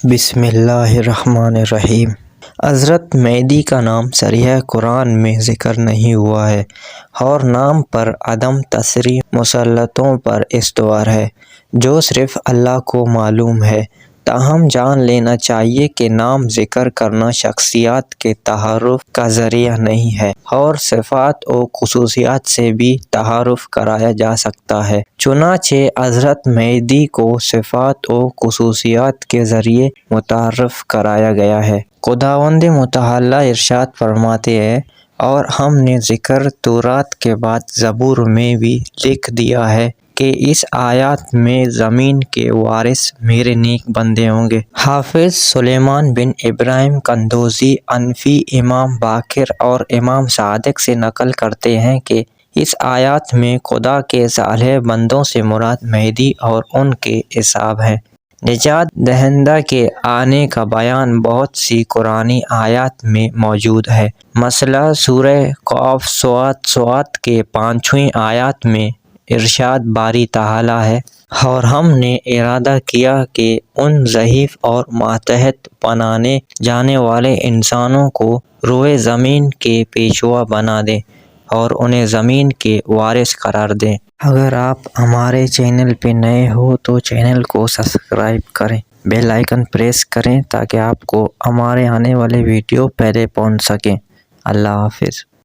بسم اللہ الرحمن الرحیم۔ حضرت مہدی کا نام صریح قرآن میں ذکر نہیں ہوا ہے اور نام پر عدم تصریح مسلطوں پر استوار ہے جو صرف اللہ کو معلوم ہے۔ تاہم جان لینا چاہیے کہ نام ذکر کرنا شخصیات کے تعارف کا ذریعہ نہیں ہے اور صفات و خصوصیات سے بھی تعارف کرایا جا سکتا ہے۔ چنانچہ حضرت مہدی کو صفات و خصوصیات کے ذریعے متعارف کرایا گیا ہے۔ خداوند متعالی ارشاد فرماتے ہیں، اور ہم نے ذکر تورات کے بعد زبور میں بھی لکھ دیا ہے کہ اس آیات میں زمین کے وارث میرے نیک بندے ہوں گے۔ حافظ سلیمان بن ابراہیم قندوزی حنفی امام باقر اور امام صادق سے نقل کرتے ہیں کہ اس آیات میں خدا کے صالح بندوں سے مراد مہدی اور ان کے اصحاب ہیں۔ نجات دہندہ کے آنے کا بیان بہت سی قرآنی آیات میں موجود ہے۔ مثلا سورہ قاف ص کے 5ویں آیات میں ارشاد باری تعالی ہے، اور ہم نے ارادہ کیا کہ ان ضعیف اور ماتحت بنانے جانے والے انسانوں کو روئے زمین کے پیشوا بنا دیں اور انہیں زمین کے وارث قرار دیں۔ اگر آپ ہمارے چینل پہ نئے ہو تو چینل کو سبسکرائب کریں، بیل آئیکن پریس کریں تاکہ آپ کو ہمارے آنے والے ویڈیو پہلے پہنچ سکیں۔ اللہ حافظ۔